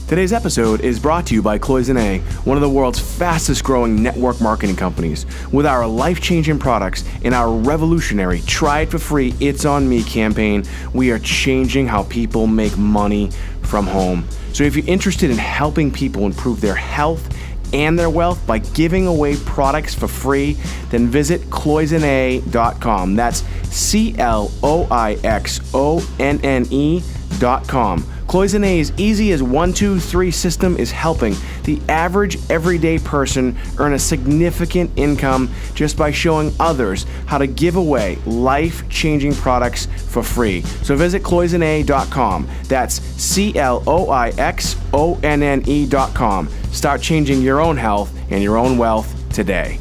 Today's episode is brought to you by Cloisonne, one of the world's fastest growing network marketing companies. With our life-changing products and our revolutionary Try It For Free, It's On Me campaign, we are changing how people make money from home. So if you're interested in helping people improve their health and their wealth by giving away products for free, then visit cloisonne.com. That's CLOIXONNE.com. Cloisonne's easy as 1, 2, 3 system is helping the average everyday person earn a significant income just by showing others how to give away life-changing products for free. So visit cloisonne.com. That's CLOIXONNE.com. Start changing your own health and your own wealth today.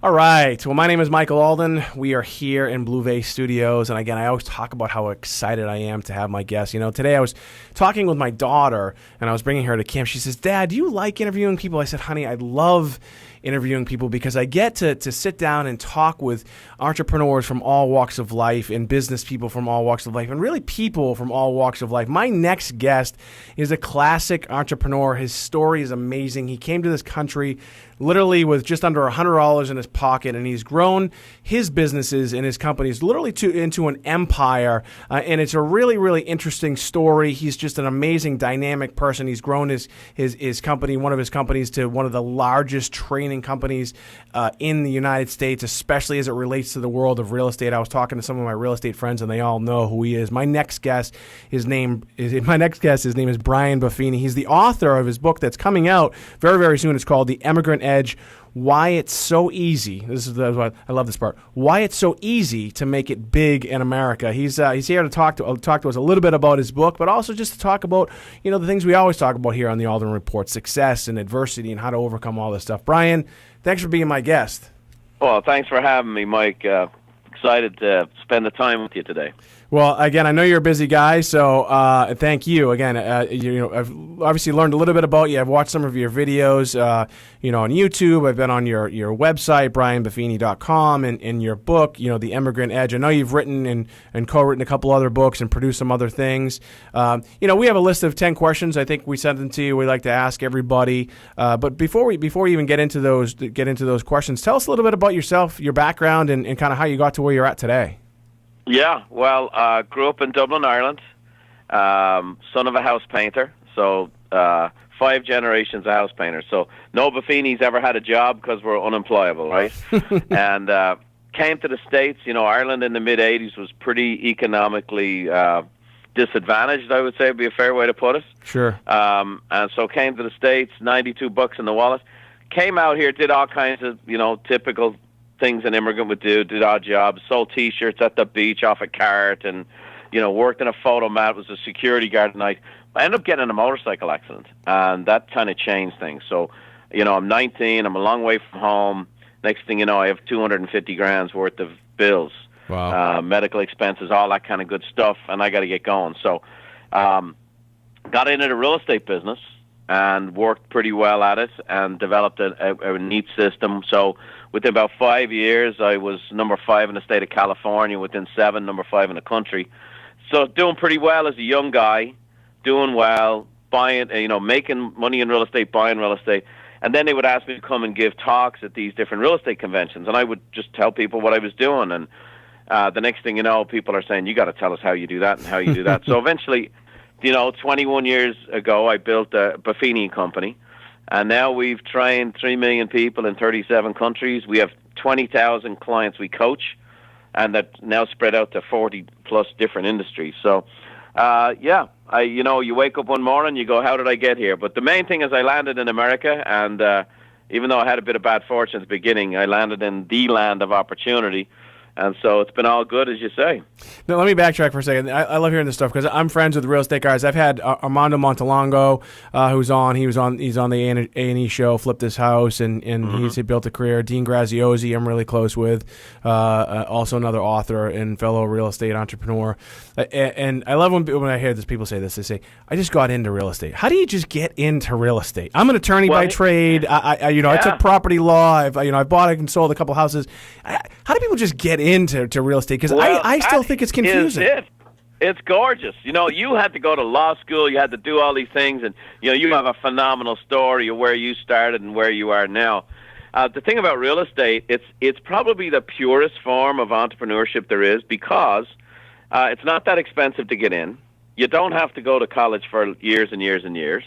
All right. Well, my name is Michael Alden. We are here in Blue Vase Studios. And again, I always talk about how excited I am to have my guests. You know, today I was talking with my daughter and I was bringing her to camp. She says, "Dad, do you like interviewing people?" I said, "Honey, I love interviewing people because I get to sit down and talk with entrepreneurs from all walks of life and business people from all walks of life and really people from all walks of life." My next guest is a classic entrepreneur. His story is amazing. He came to this country literally with just under $100 in his pocket, and he's grown his businesses and his companies literally into an empire. And it's a really, really interesting story. He's just an amazing, dynamic person. He's grown his company, one of his companies, to one of the largest training companies in the United States, especially as it relates to the world of real estate. I was talking to some of my real estate friends, and they all know who he is. My next guest, his name is Brian Buffini. He's the author of his book that's coming out very, very soon. It's called The Immigrant Edge: Why It's So Easy. This is what I love this part. Why it's so easy to make it big in America. He's here to talk to us a little bit about his book, but also just to talk about, you know, the things we always talk about here on the Alden Report: success and adversity and how to overcome all this stuff. Brian, thanks for being my guest. Well, thanks for having me, Mike. Excited to spend the time with you today. Well, again, I know you're a busy guy, so thank you. Again, I've obviously learned a little bit about you. I've watched some of your videos, on YouTube. I've been on your website, brianbuffini.com, and your book, The Immigrant Edge. I know you've written and co-written a couple other books and produced some other things. We have a list of 10 questions. I think we sent them to you. We like to ask everybody. But before we even get into those questions, tell us a little bit about yourself, your background, and kind of how you got to where you're at today. Yeah, well, grew up in Dublin, Ireland, son of a house painter, so 5 generations of house painters. So no Buffini's ever had a job because we're unemployable, right? And came to the States. Ireland in the mid-'80s was pretty economically disadvantaged, I would say would be a fair way to put it. Sure. And so came to the States, $92 in the wallet. Came out here, did all kinds of, typical things an immigrant would do, did odd jobs, sold T-shirts at the beach off a cart, and, worked in a photo mat, was a security guard at night. I ended up getting in a motorcycle accident, and that kind of changed things. So, I'm 19, I'm a long way from home. Next thing you know, I have 250 grand's worth of bills, wow. Medical expenses, all that kind of good stuff, and I got to get going. So, got into the real estate business and worked pretty well at it and developed a neat system. So within about 5 years, I was number 5 in the state of California. Within 7, number 5 in the country. So doing pretty well as a young guy, doing well, buying, making money in real estate, buying real estate. And then they would ask me to come and give talks at these different real estate conventions, and I would just tell people what I was doing. And the next thing you know, people are saying, "You got to tell us how you do that and how you do that." So eventually, 21 years ago, I built a Buffini Company, and now we've trained 3 million people in 37 countries. We have 20,000 clients we coach, and that now spread out to 40-plus different industries. So, you wake up one morning, you go, "How did I get here?" But the main thing is I landed in America, and even though I had a bit of bad fortune at the beginning, I landed in the land of opportunity. And so it's been all good, as you say. Now, let me backtrack for a second. I love hearing this stuff because I'm friends with real estate guys. I've had Armando Montalongo, who's on. He's on the A&E show, Flipped This House, and he built a career. Dean Graziosi, I'm really close with, also another author and fellow real estate entrepreneur. And I love when I hear this. People say this. They say, "I just got into real estate." How do you just get into real estate? I'm an attorney by trade. I took property law. I bought and sold a couple houses. How do people just get into real estate? Because I still think it's confusing. It's gorgeous. You know, you had to go to law school. You had to do all these things, and you know, you have a phenomenal story of where you started and where you are now. The thing about real estate, it's probably the purest form of entrepreneurship there is, because it's not that expensive to get in. You don't have to go to college for years and years and years.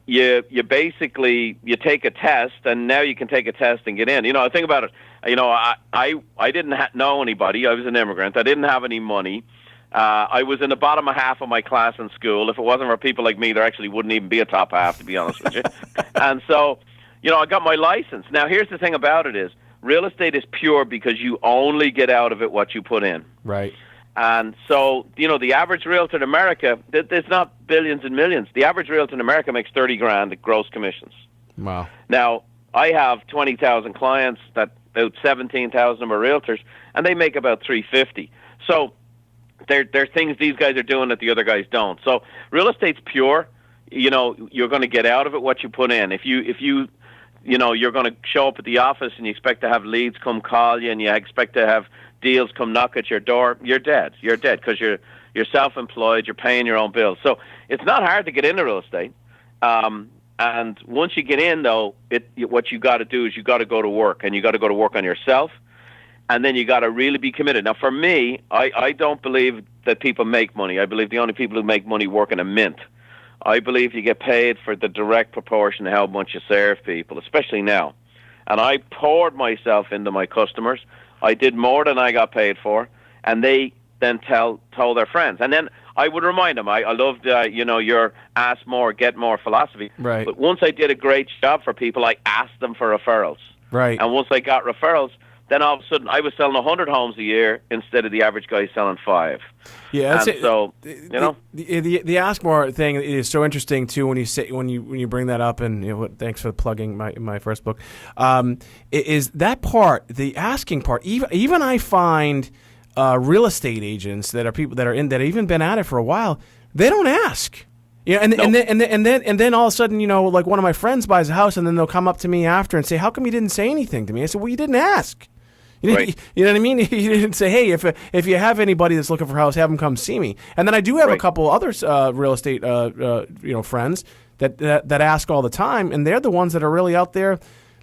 You basically, you take a test, and now you can take a test and get in. You know, think about it. You know, I didn't know anybody. I was an immigrant. I didn't have any money. I was in the bottom half of my class in school. If it wasn't for people like me, there actually wouldn't even be a top half, to be honest with you. And so, you know, I got my license. Now, here's the thing about it is, real estate is pure because you only get out of it what you put in. Right. And so, you know, the average realtor in America, it's not billions and millions. The average realtor in America makes 30 grand gross commissions. Wow. Now, I have 20,000 clients, that about 17,000 of them are realtors, and they make about 350. So there are things these guys are doing that the other guys don't. So real estate's pure. You know, you're going to get out of it what you put in. If you know, you're going to show up at the office and you expect to have leads come call you, and you expect to have deals come knock at your door, you're dead. You're dead because you're self-employed, you're paying your own bills. So it's not hard to get into real estate. And once you get in, though, what you got to do is you got to go to work, and you got to go to work on yourself, and then you got to really be committed. Now, for me, I don't believe that people make money. I believe the only people who make money work in a mint. I believe you get paid for the direct proportion of how much you serve people, especially now. And I poured myself into my customers. I did more than I got paid for, and they then told their friends. And then I would remind them. I loved, you know, your ask more, get more philosophy. Right. But once I did a great job for people, I asked them for referrals. Right. And once I got referrals, then all of a sudden I was selling 100 homes a year instead of the average guy selling 5. Yeah, that's and it. So you know, the ask more thing is so interesting too when you bring that up, and you know, thanks for plugging my first book. Is that part, the asking part? Even I find real estate agents that are people that have even been at it for a while, they don't ask. Yeah, and then all of a sudden, you know, like one of my friends buys a house, and then they'll come up to me after and say, "How come you didn't say anything to me?" I said, "Well, you didn't ask." Right. You know what I mean? You didn't say, "Hey, if you have anybody that's looking for a house, have them come see me." And then I do have a couple other real estate you know, friends that ask all the time, and they're the ones that are really out there.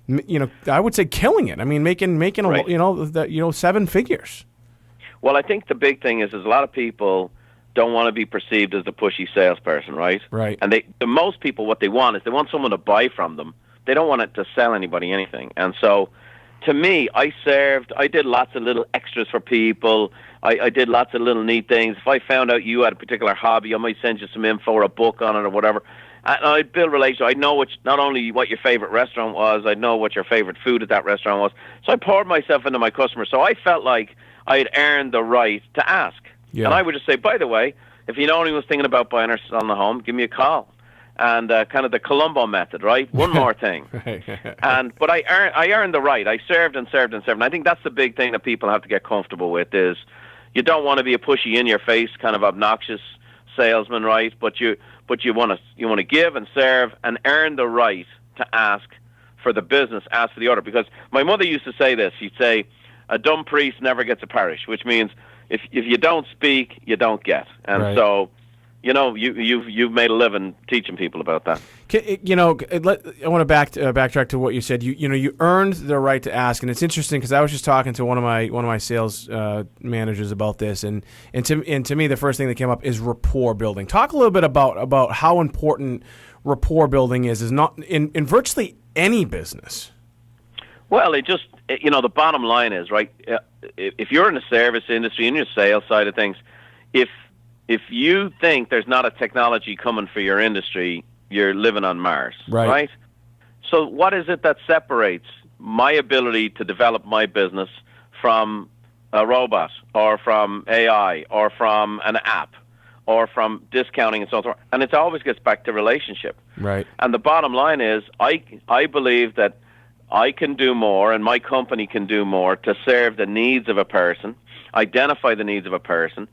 You know, I would say killing it. I mean, making Right. you know 7 figures. Well, I think the big thing is a lot of people don't want to be perceived as the pushy salesperson, right? Right. And most people, what they want is they want someone to buy from them. They don't want it to sell anybody anything. And so, to me, I did lots of little extras for people. I did lots of little neat things. If I found out you had a particular hobby, I might send you some info or a book on it or whatever. And I'd build relationships. I'd know not only what your favorite restaurant was, I'd know what your favorite food at that restaurant was. So I poured myself into my customers. So I felt like I had earned the right to ask. Yeah. And I would just say, by the way, if you know anyone's thinking about buying or selling a home, give me a call. And kind of the Columbo method, right? One more thing. But I earned the right. I served and served and served. And I think that's the big thing that people have to get comfortable with is you don't want to be a pushy, in-your-face, kind of obnoxious salesman, right? But you want to give and serve and earn the right to ask for the business, ask for the order. Because my mother used to say this. She'd say, "A dumb priest never gets a parish," which means if you don't speak, you don't get. And so, you know, you've made a living teaching people about that. You know, I want to backtrack to what you said. You earned the right to ask, and it's interesting because I was just talking to one of my sales managers about this, and to me the first thing that came up is rapport building. Talk a little bit about how important rapport building is not in virtually any business. Well, the bottom line is, right, if you're in the service industry, in your sales side of things, if you think there's not a technology coming for your industry, you're living on Mars, right? So what is it that separates my ability to develop my business from a robot or from AI or from an app or from discounting and so on? And it always gets back to relationship. Right. And the bottom line is I believe that I can do more and my company can do more to serve the needs of a person, identify the needs of a person,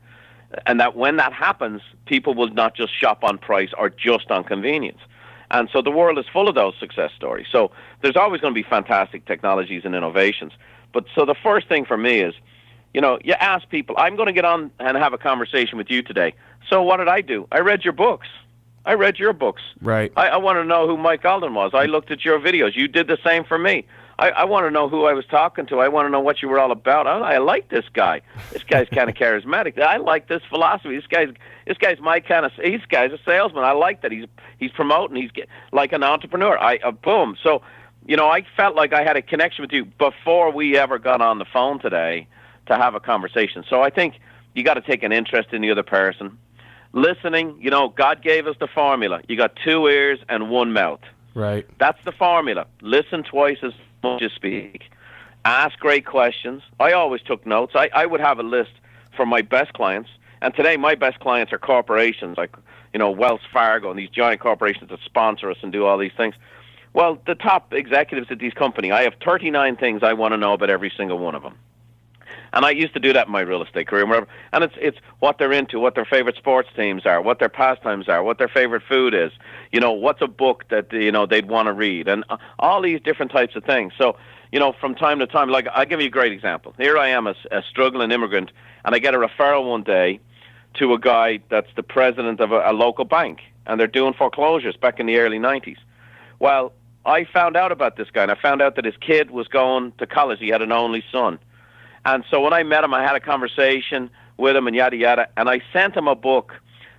and that when that happens, people will not just shop on price or just on convenience. And so the world is full of those success stories. So there's always going to be fantastic technologies and innovations. But so the first thing for me is You ask people, I'm going to get on and have a conversation with you today. So what did I do? I read your books. I read your books. Right. I want to know who Mike Alden was. I looked at your videos. You did the same for me. I want to know who I was talking to. I want to know what you were all about. I like this guy. This guy's kind of charismatic. I like this philosophy. This guy's my kind of. This guy's a salesman. I like that. He's promoting. He's like an entrepreneur. Boom. So, I felt like I had a connection with you before we ever got on the phone today to have a conversation. So I think you got to take an interest in the other person. Listening. God gave us the formula. You got 2 ears and 1 mouth. Right. That's the formula. Listen twice as much as speak. Ask great questions. I always took notes. I would have a list for my best clients. And today my best clients are corporations like, Wells Fargo and these giant corporations that sponsor us and do all these things. Well, the top executives at these companies, I have 39 things I want to know about every single one of them. And I used to do that in my real estate career. Wherever, and it's what they're into, what their favorite sports teams are, what their pastimes are, what their favorite food is, what's a book that, they'd want to read, and all these different types of things. So, from time to time, like I'll give you a great example. Here I am, a struggling immigrant, and I get a referral one day to a guy that's the president of a local bank, and they're doing foreclosures back in the early 90s. Well, I found out about this guy, and I found out that his kid was going to college. He had an only son. And so when I met him, I had a conversation with him and yada, yada, and I sent him a book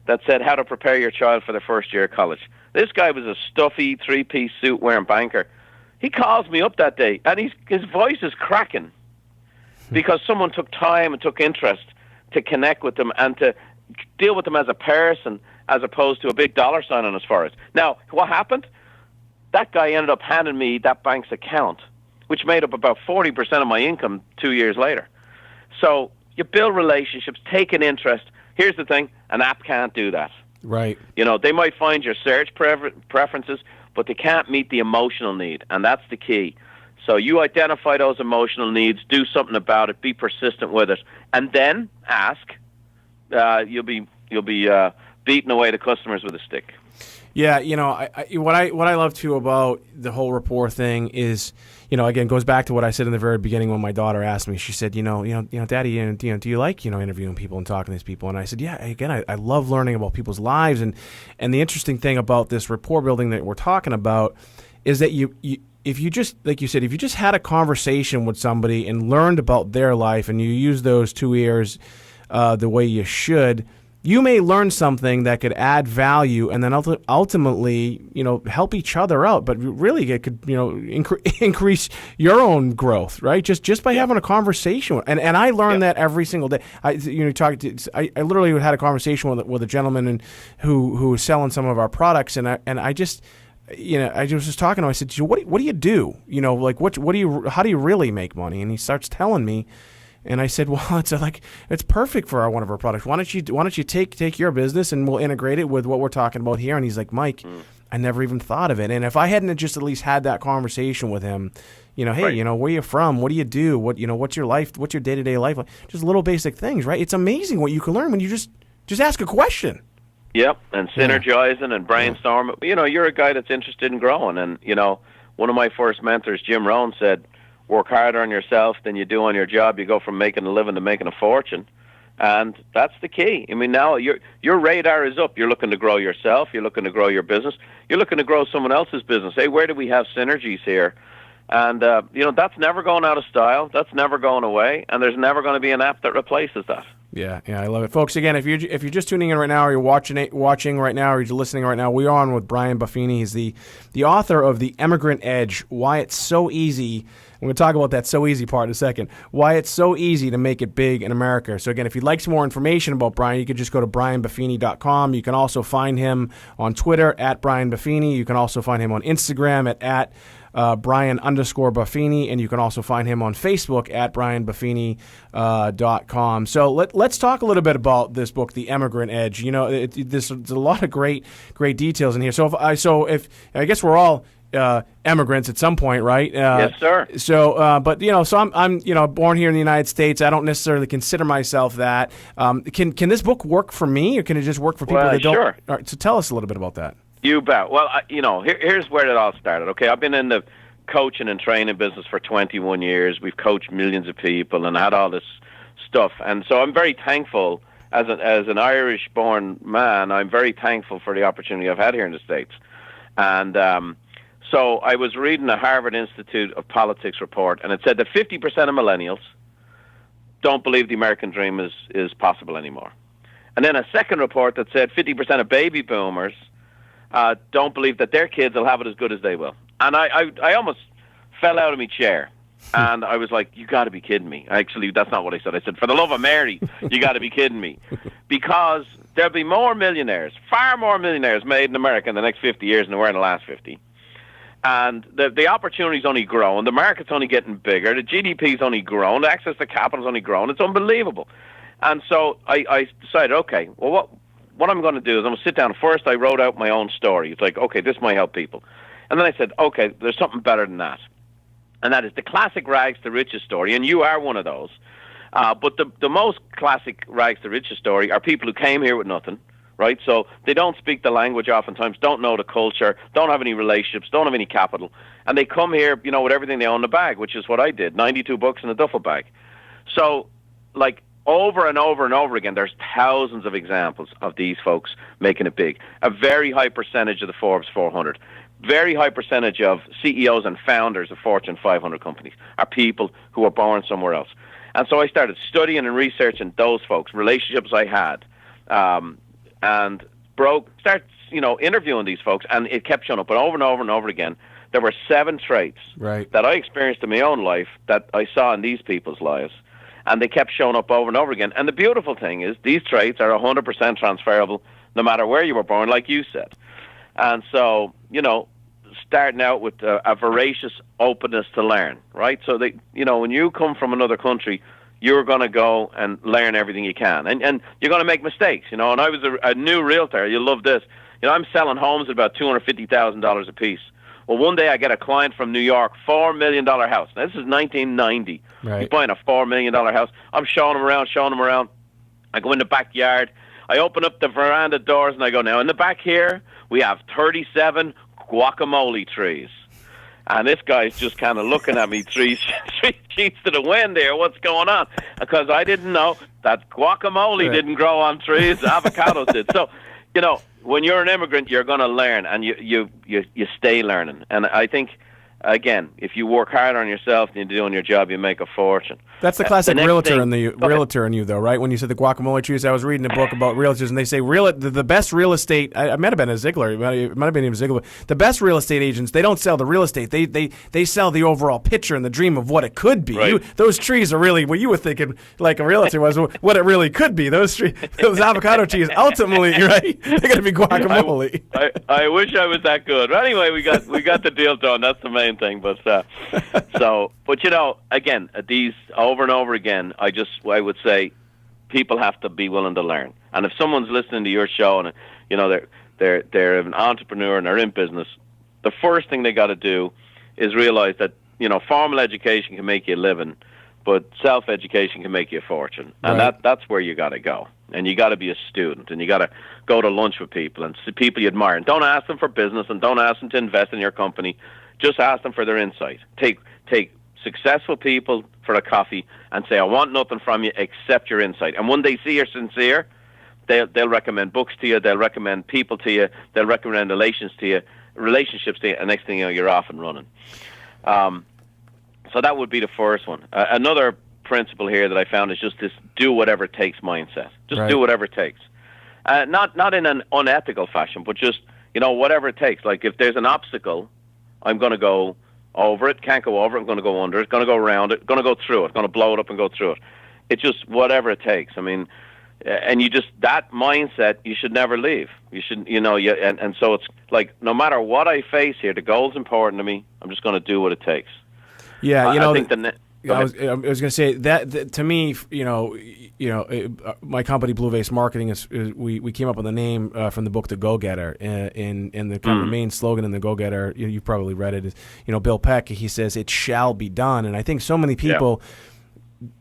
that said how to prepare your child for their first year of college. This guy was a stuffy 3-piece suit wearing banker. He calls me up that day, and his voice is cracking because someone took time and took interest to connect with him and to deal with him as a person as opposed to a big dollar sign on his forehead. Now, what happened? That guy ended up handing me that bank's account, which made up about 40% of my income 2 years later. So you build relationships, take an interest. Here's the thing, an app can't do that. Right. They might find your search preferences, but they can't meet the emotional need, and that's the key. So you identify those emotional needs, do something about it, be persistent with it, and then ask. You'll be beating away the customers with a stick. Yeah, what I love too about the whole rapport thing is, again, goes back to what I said in the very beginning when my daughter asked me. She said, Daddy, do you like, interviewing people and talking to these people? And I said, yeah, again, I love learning about people's lives. And the interesting thing about this rapport building that we're talking about is that if you just, like you said, if you just had a conversation with somebody and learned about their life and you use those 2 ears the way you should, you may learn something that could add value and then ultimately, help each other out. But really, it could, increase your own growth, right? Just by having a conversation. And I learned that every single day. I literally had a conversation with a gentleman who was selling some of our products, and I just was just talking to him. I said, what do you do? How do you really make money? And he starts telling me. And I said, well, it's perfect for one of our products. Why don't you take your business and we'll integrate it with what we're talking about here? And he's like, Mike, I never even thought of it. And if I hadn't just at least had that conversation with him, hey, right. Where you from? What do you do? What's your life? What's your day-to-day life like? Just little basic things, right? It's amazing what you can learn when you just ask a question. Yep, and synergizing and brainstorming. You're a guy that's interested in growing. And, one of my first mentors, Jim Rohn, said, work harder on yourself than you do on your job. You go from making a living to making a fortune. And that's the key. I mean, now your radar is up. You're looking to grow yourself. You're looking to grow your business. You're looking to grow someone else's business. Hey, where do we have synergies here? And, that's never going out of style. That's never going away. And there's never going to be an app that replaces that. Yeah, I love it, folks. Again, if you're just tuning in right now, or you're watching right now, or you're listening right now, we're on with Brian Buffini. He's the author of The Immigrant Edge: Why It's So Easy. I'm going to talk about that so easy part in a second. Why it's so easy to make it big in America. So again, if you'd like some more information about Brian, you can just go to brianbuffini.com. You can also find him on Twitter at Brian Buffini. You can also find him on Instagram at Brian_Buffini, and you can also find him on Facebook at brianbuffini.com. So let's talk a little bit about this book, The Emigrant Edge. There's a lot of great details in here. So if I guess we're all immigrants at some point, right? Yes, sir. So, I'm born here in the United States. I don't necessarily consider myself that. Can this book work for me, or can it just work for people that don't? Sure. All right, so tell us a little bit about that. You bet. Well, here's where it all started. Okay, I've been in the coaching and training business for 21 years. We've coached millions of people and had all this stuff. And so I'm very thankful as an Irish-born man. I'm very thankful for the opportunity I've had here in the States. And so I was reading a Harvard Institute of Politics report, and it said that 50% of millennials don't believe the American dream is possible anymore. And then a second report that said 50% of baby boomers don't believe that their kids will have it as good as they will. And I almost fell out of my chair. And I was like, you got to be kidding me. Actually, that's not what I said. I said, for the love of Mary, you got to be kidding me. Because there'll be more millionaires, far more millionaires made in America in the next 50 years than there were in the last 50. And the opportunity's only growing. The market's only getting bigger. The GDP's only growing. The access to capital's only growing. It's unbelievable. And so I decided, okay, well, what I'm going to do is I'm going to sit down. First, I wrote out my own story. It's like, okay, this might help people. And then I said, okay, there's something better than that. And that is the classic rags to riches story, and you are one of those. But the most classic rags to riches story are people who came here with nothing, right? So they don't speak the language oftentimes, don't know the culture, don't have any relationships, don't have any capital, and they come here, with everything they own in the bag, which is what I did, 92 books in a duffel bag. So, over and over and over again, there's thousands of examples of these folks making it big. A very high percentage of the Forbes 400. Very high percentage of CEOs and founders of Fortune 500 companies are people who were born somewhere else. And so I started studying and researching those folks, relationships I had, and started interviewing these folks, and it kept showing up. And over and over again, there were 7 traits that I experienced in my own life that I saw in these people's lives, and they kept showing up over and over again. And the beautiful thing is these traits are 100% transferable no matter where you were born, like you said. And so, starting out with a voracious openness to learn, right? So, when you come from another country, you're going to go and learn everything you can. And you're going to make mistakes, And I was a new realtor. You'll love this. I'm selling homes at about $250,000 a piece. Well, one day I get a client from New York, $4 million house. Now, this is 1990. Right. He's buying a $4 million house. I'm showing him around. I go in the backyard. I open up the veranda doors, and I go, now, in the back here, we have 37 guacamole trees. And this guy's just kind of looking at me three sheets to the wind here. What's going on? Because I didn't know that guacamole didn't grow on trees. Avocados did. So, when you're an immigrant, you're going to learn, and you stay learning. And I think, again, if you work hard on yourself and you're doing your job, you make a fortune. That's the classic realtor in you, though, right? When you said the guacamole trees, I was reading a book about realtors, and they say the best real estate. I might have been a Ziegler. It might have been even Ziegler. The best real estate agents, they don't sell the real estate. They sell the overall picture and the dream of what it could be. Right. Those trees are really what you were thinking, like a realtor was what it really could be. Those avocado trees, ultimately, right? They're going to be guacamole. I wish I was that good. But anyway, we got the deal done. That's the main thing. But again, these over and over again, I would say people have to be willing to learn. And if someone's listening to your show and they're an entrepreneur and they're in business, the first thing they got to do is realize that formal education can make you a living, but self-education can make you a fortune. And that's where you got to go. And you got to be a student, and you got to go to lunch with people and see people you admire. And don't ask them for business, and don't ask them to invest in your company. Just ask them for their insight. Take successful people for a coffee and say, I want nothing from you except your insight. And when they see you're sincere, they'll recommend books to you, they'll recommend people to you, they'll recommend relationships to you, and next thing you know, you're off and running. So that would be the first one. Another principle here that I found is just this do whatever it takes mindset. Just do whatever it takes. Not in an unethical fashion, but just, whatever it takes. Like if there's an obstacle, I'm going to go over it, can't go over it, I'm going to go under it, going to go around it, going to go through it, going to blow it up and go through it. It's just whatever it takes. I mean, and that mindset, you should never leave. You should, and so it's like, no matter what I face here, the goal's important to me, I'm just going to do what it takes. Yeah, I think I was going to say that to me, my company Blue Vase Marketing we came up with the name from the book The Go-Getter, and the kind of main slogan in The Go-Getter, you probably read it, is Bill Peck. He says it shall be done, and I think so many people. Yeah.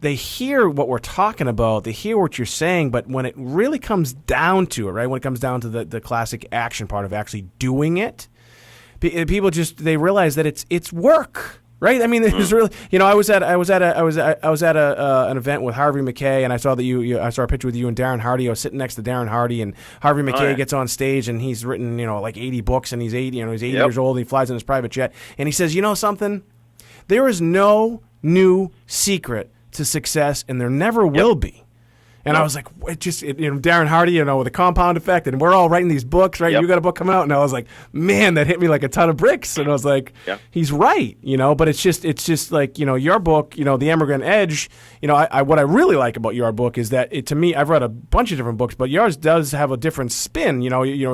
They hear what we're talking about, they hear what you're saying, but when it really comes down to it, right, when it comes down to the classic action part of actually doing it, people they realize that it's work. Right, I mean, there's really, I was at an event with Harvey McKay, and I saw that I saw a picture with you and Darren Hardy. I was sitting next to Darren Hardy, and Harvey McKay gets on stage, and he's written, like 80 books, and he's 80, he's 80 years old, and he flies in his private jet, and he says, something, there is no new secret to success, and there never will be. And I was like, Darren Hardy, with the compound effect, and we're all writing these books, right? You got a book coming out, and I was like, man, that hit me like a ton of bricks. And I was like, he's right, But it's just like, your book, The Emigrant Edge. What I really like about your book is that to me, I've read a bunch of different books, but yours does have a different spin.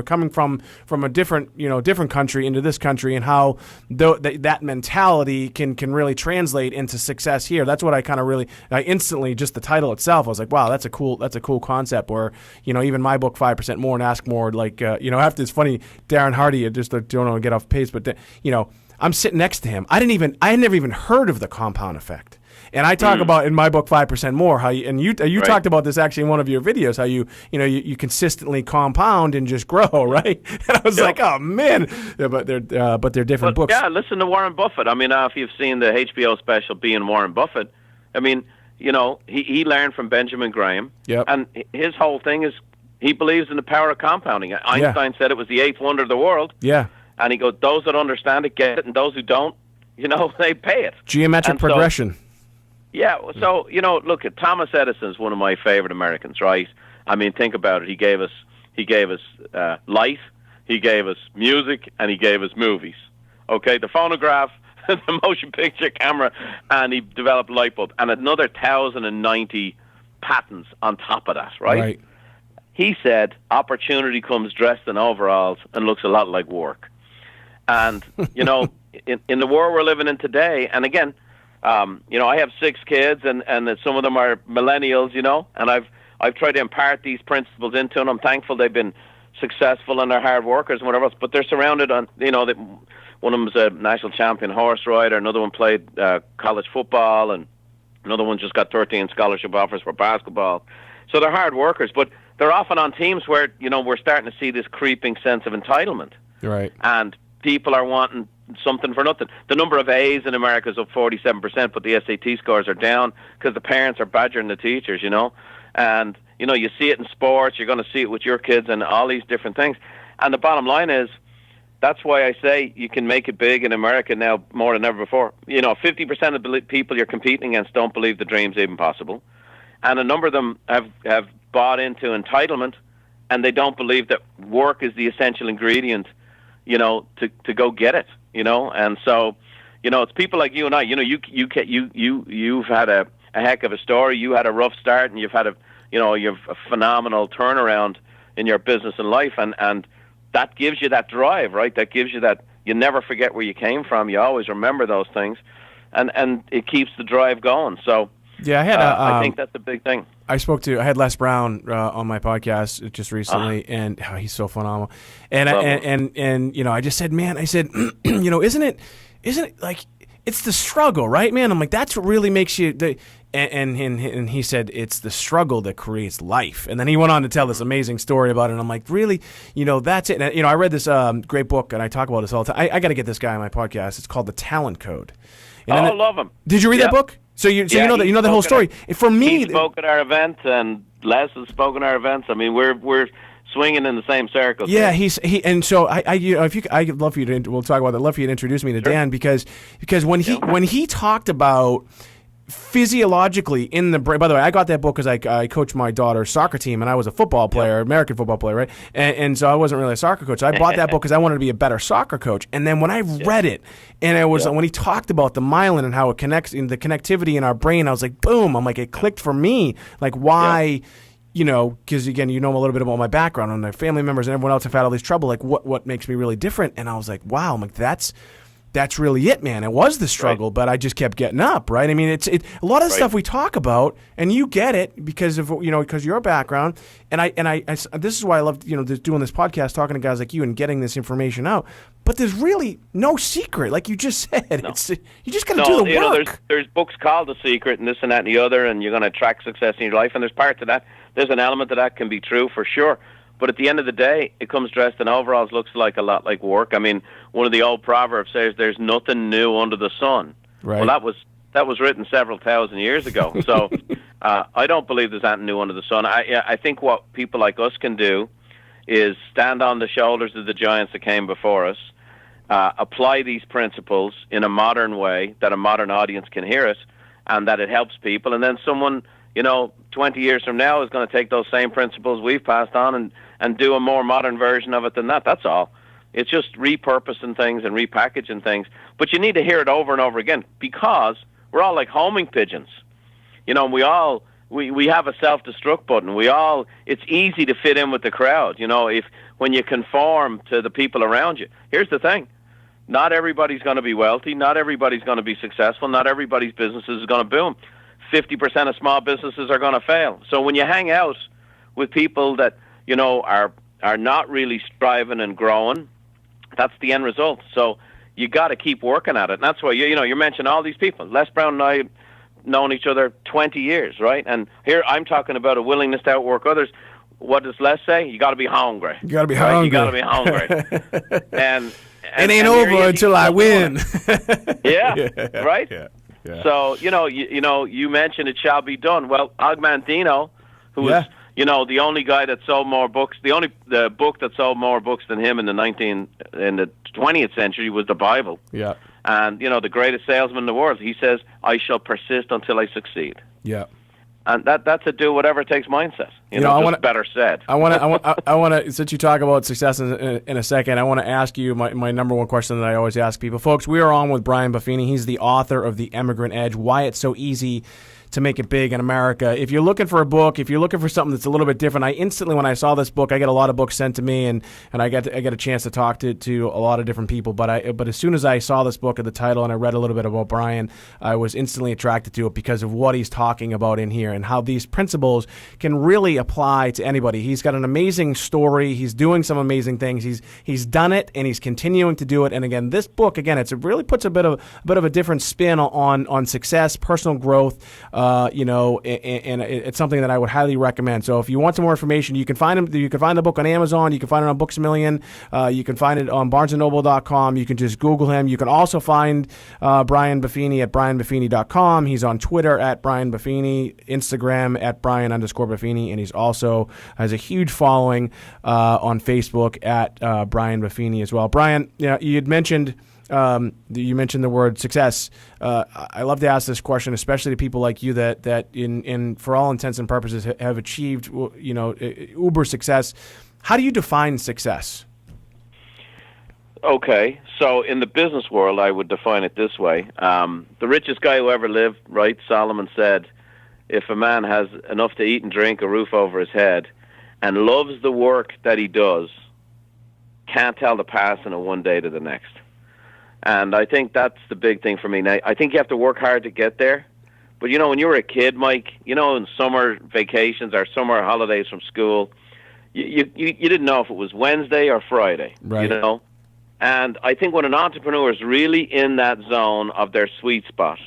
Coming from a different country into this country, and how that mentality can really translate into success here. That's what I instantly, just the title itself, I was like, wow, that's a cool concept. Where even my book 5% More and Ask More, like after it's funny, Darren Hardy, I just don't want to get off pace, but I'm sitting next to him. I had never even heard of the compound effect. And I talk about in my book 5% More how you talked about this actually in one of your videos, how you consistently compound and just grow, right? And I was like, oh man, but they're different books. Yeah, listen to Warren Buffett. I mean, if you've seen the HBO special Being Warren Buffett, I mean, he learned from Benjamin Graham, and his whole thing is he believes in the power of compounding. Einstein said it was the eighth wonder of the world. Yeah, and he goes, those that understand it get it, and those who don't, they pay it. Geometric progression. So look, Thomas Edison's one of my favorite Americans, right? I mean, think about it. He gave us light, he gave us music, and he gave us movies. Okay, the phonograph, the motion picture camera, and he developed light bulb, and another 1,090 patents on top of that, right? He said, opportunity comes dressed in overalls and looks a lot like work. And, in the world we're living in today, and again, I have 6 kids, and some of them are millennials, and I've tried to impart these principles into them. I'm thankful they've been successful and they're hard workers and whatever else, but they're surrounded on, one of them's a national champion horse rider, another one played college football, and another one just got 13 scholarship offers for basketball. So they're hard workers, but they're often on teams where, we're starting to see this creeping sense of entitlement. Right. And people are wanting something for nothing. The number of A's in America is up 47%, but the SAT scores are down because the parents are badgering the teachers, And, you see it in sports, you're going to see it with your kids and all these different things. And the bottom line is, that's why I say you can make it big in America now more than ever before. 50% of the people you're competing against don't believe the dream's even possible. And a number of them have bought into entitlement, and they don't believe that work is the essential ingredient, to go get it, And so, it's people like you and I, you've had a heck of a story. You had a rough start, and you've had you've a phenomenal turnaround in your business and life, and that gives you that drive, right? That gives you that, you never forget where you came from. You always remember those things, and it keeps the drive going. So, yeah, I think that's a big thing. I had Les Brown on my podcast just recently, and he's so phenomenal. And I just said, man, isn't it like, it's the struggle, right, man? I'm like, that's what really makes you. And he said, it's the struggle that creates life. And then he went on to tell this amazing story about it. And I'm like, really? That's it. And, I read this great book, and I talk about this all the time. I got to get this guy on my podcast. It's called The Talent Code. And I love him. Did you read that book? So you know the whole story. For me, he spoke at our event, and Les has spoken at our events. I mean, we're swinging in the same circle. Yeah, and so I'd love for you to. We'll talk about that. I'd love for you to introduce me to Dan because when he talked about physiologically in the brain. By the way, I got that book because I coached my daughter's soccer team, and I was a football player, American football player, right? And so I wasn't really a soccer coach. So I bought that book because I wanted to be a better soccer coach. And then when I read it, and it was when he talked about the myelin and how it connects, in the connectivity in our brain, I was like, boom! I'm like, it clicked for me. Like, why? Because again, a little bit about my background, and my family members and everyone else have had all this trouble. Like, what makes me really different? And I was like, wow! I'm like, that's really it, man. It was the struggle, but I just kept getting up, right? I mean, it's a lot of stuff we talk about, and you get it because of because of your background, and I this is why I love doing this podcast, talking to guys like you and getting this information out. But there's really no secret, like you just said. No. You just got to do the work. There's books called The Secret, and this and that and the other, and you're going to attract success in your life, and there's parts of that. There's an element of that can be true for sure. But at the end of the day, it comes dressed in overalls, looks like a lot like work. I mean, one of the old proverbs says there's nothing new under the sun. Right. Well, that was written several thousand years ago. So I don't believe there's anything new under the sun. I think what people like us can do is stand on the shoulders of the giants that came before us, apply these principles in a modern way that a modern audience can hear it, and that it helps people. And then someone, 20 years from now is going to take those same principles we've passed on and do a more modern version of it than that. That's all. It's just repurposing things and repackaging things. But you need to hear it over and over again, because we're all like homing pigeons. We have a self-destruct button. It's easy to fit in with the crowd. When you conform to the people around you. Here's the thing. Not everybody's going to be wealthy. Not everybody's going to be successful. Not everybody's businesses is going to boom. 50% of small businesses are going to fail. So when you hang out with people that, are not really striving and growing, that's the end result. So you got to keep working at it. And that's why, you mentioned all these people. Les Brown and I known each other 20 years, right? And here I'm talking about a willingness to outwork others. What does Les say? You got to be hungry. You got to be hungry. You got to be hungry. and it ain't over until I win. Yeah, right? Yeah. So, you mentioned it shall be done. Well, Og Mandino, who was, the only guy that sold more books, the book that sold more books than him in the 20th century was the Bible. Yeah. And, the greatest salesman in the world, he says, I shall persist until I succeed. Yeah. And that's a do whatever it takes mindset. Better said. I want to, since you talk about success in a second, I want to ask you my number one question that I always ask people. Folks, we are on with Brian Buffini. He's the author of The Immigrant Edge, Why It's So Easy to Make It Big in America. If you're looking for a book, if you're looking for something that's a little bit different, I instantly, when I saw this book, I get a lot of books sent to me, and I get a chance to talk to a lot of different people. But as soon as I saw this book at the title and I read a little bit about Brian, I was instantly attracted to it because of what he's talking about in here and how these principles can really apply to anybody. He's got an amazing story. He's doing some amazing things. He's done it, and he's continuing to do it. And again, this book, it really puts a bit of a different spin on success, personal growth. And it's something that I would highly recommend. So if you want some more information, you can find the book on Amazon. You can find it on Books A Million. You can find it on BarnesandNoble.com. You can just Google him. You can also find Brian Buffini at BrianBuffini.com. He's on Twitter at Brian Buffini, Instagram at Brian_Buffini, and he's also has a huge following on Facebook at Brian Buffini as well. Brian, you had mentioned. You mentioned the word success. I love to ask this question, especially to people like you that in for all intents and purposes have achieved uber success. How do you define success? Okay, so in the business world, I would define it this way: the richest guy who ever lived, right? Solomon said, "If a man has enough to eat and drink, a roof over his head, and loves the work that he does, can't tell the passing of one day to the next." And I think that's the big thing for me. Now, I think you have to work hard to get there. But, when you were a kid, Mike, in summer vacations or summer holidays from school, you didn't know if it was Wednesday or Friday, right. And I think when an entrepreneur is really in that zone of their sweet spot,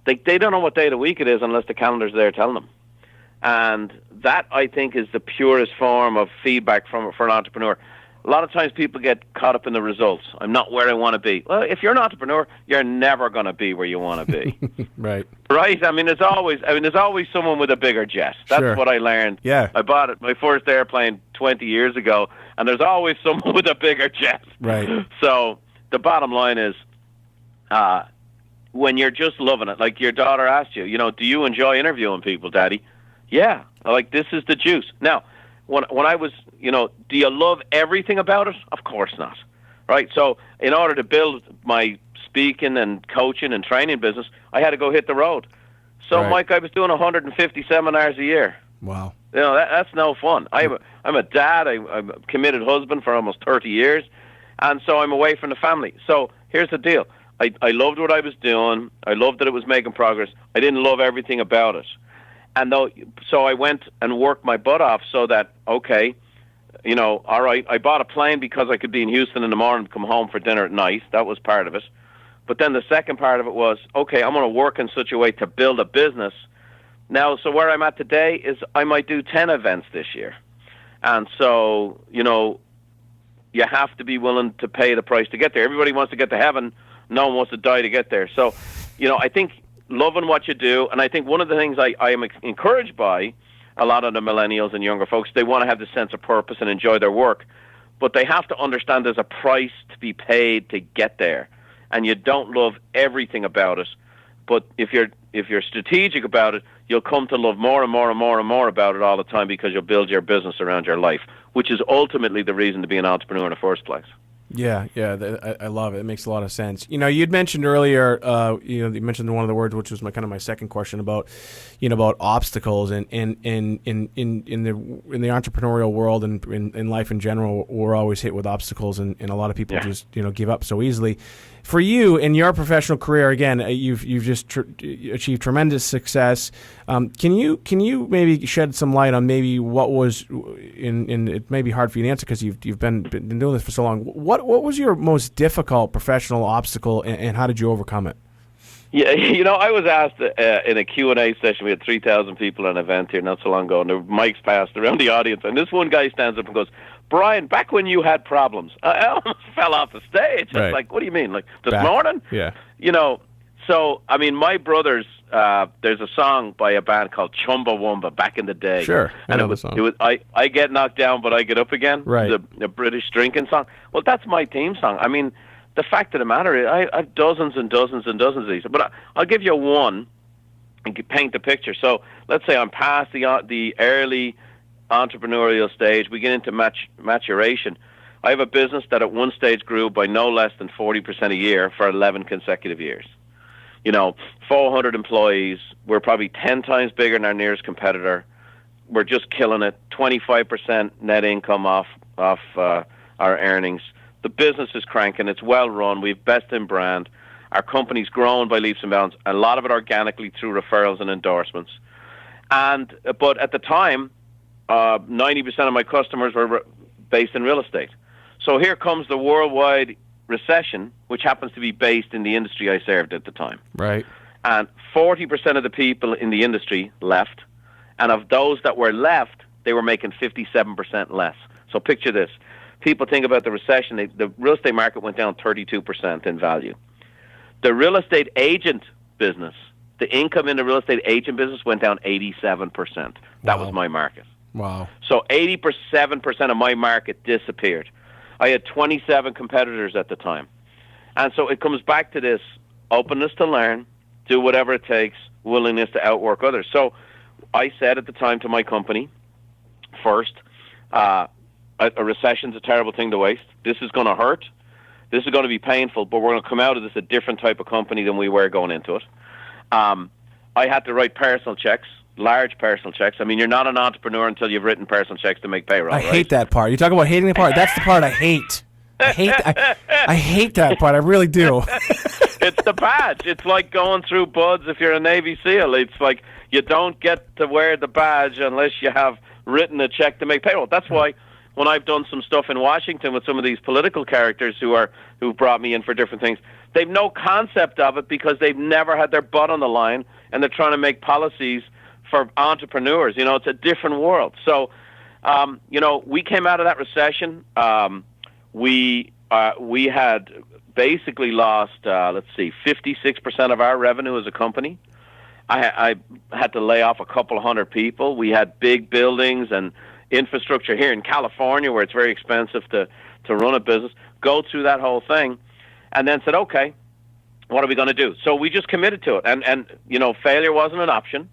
they don't know what day of the week it is unless the calendar's there telling them. And that, I think, is the purest form of feedback for an entrepreneur. A lot of times people get caught up in the results. I'm not where I want to be. Well, if you're an entrepreneur, you're never going to be where you want to be. Right. Right? There's always someone with a bigger jet. That's what I learned. Yeah. I bought my first airplane 20 years ago, and there's always someone with a bigger jet. Right. So the bottom line is, when you're just loving it, like your daughter asked you, do you enjoy interviewing people, Daddy? Yeah. This is the juice. Now, when I was, do you love everything about it? Of course not, right? So in order to build my speaking and coaching and training business, I had to go hit the road. So, right. Mike, I was doing 150 seminars a year. Wow. That's no fun. I'm a dad. I'm a committed husband for almost 30 years, and so I'm away from the family. So here's the deal. I loved what I was doing. I loved that it was making progress. I didn't love everything about it. So I went and worked my butt off so that, okay, all right, I bought a plane because I could be in Houston in the morning and come home for dinner at night. That was part of it. But then the second part of it was, okay, I'm going to work in such a way to build a business. Now, so where I'm at today is I might do 10 events this year. And so, you have to be willing to pay the price to get there. Everybody wants to get to heaven no one wants to die to get there. So, I think loving what you do, and I think one of the things I am encouraged by a lot of the millennials and younger folks, they want to have this sense of purpose and enjoy their work, but they have to understand there's a price to be paid to get there, and you don't love everything about it. But if you're strategic about it, you'll come to love more and more and more and more about it all the time, because you'll build your business around your life, which is ultimately the reason to be an entrepreneur in the first place. Yeah, I love it. It makes a lot of sense. You'd mentioned earlier, you mentioned one of the words, which was my second question about, about obstacles, and in the entrepreneurial world and in life in general, we're always hit with obstacles, and a lot of people just give up so easily. For you in your professional career, again, you've just achieved tremendous success. Can you maybe shed some light on maybe what was in it may be hard for you to answer because you've been doing this for so long. What was your most difficult professional obstacle, and how did you overcome it? Yeah, I was asked in a Q&A session. We had 3,000 people at an event here not so long ago, and the mics passed around the audience, and this one guy stands up and goes, "Brian, back when you had problems," I almost fell off the stage. I was like, "What do you mean? Like this morning?" Yeah. So I mean, my brothers. There's a song by a band called Chumbawamba back in the day. Sure, I know the song. It was I get knocked down, but I get up again. Right. The British drinking song. Well, that's my theme song. I mean, the fact of the matter is, I have dozens and dozens and dozens of these. But I'll give you one and paint the picture. So let's say I'm past the early entrepreneurial stage. We get into maturation. I have a business that at one stage grew by no less than 40% a year for 11 consecutive years. 400 employees. We're probably 10 times bigger than our nearest competitor. We're just killing it. 25% net income off our earnings. The business is cranking. It's well run. We've best in brand. Our company's grown by leaps and bounds. A lot of it organically through referrals and endorsements. But at the time, 90% of my customers were based in real estate. So here comes the worldwide recession, which happens to be based in the industry I served at the time. Right. And 40% of the people in the industry left. And of those that were left, they were making 57% less. So picture this. People think about the recession. The real estate market went down 32% in value. The real estate agent business, the income in the real estate agent business went down 87%. That was my market. Wow. So 87% of my market disappeared. I had 27 competitors at the time. And so it comes back to this openness to learn, do whatever it takes, willingness to outwork others. So I said at the time to my company, first, a recession's a terrible thing to waste. This is going to hurt. This is going to be painful, but we're going to come out of this a different type of company than we were going into it. I had to write personal checks, large personal checks. I mean, you're not an entrepreneur until you've written personal checks to make payroll. I hate that part. You talk about hating the part. That's the part I hate. I hate that part. I really do. It's the badge. It's like going through buds if you're a Navy SEAL. It's like you don't get to wear the badge unless you have written a check to make payroll. That's why when I've done some stuff in Washington with some of these political characters who brought me in for different things, they've no concept of it because they've never had their butt on the line, and they're trying to make policies for entrepreneurs. It's a different world. So, we came out of that recession. We had basically lost, 56% of our revenue as a company. I had to lay off a couple of hundred people. We had big buildings and infrastructure here in California where it's very expensive to run a business. Go through that whole thing, and then said, okay, what are we going to do? So we just committed to it. And failure wasn't an option.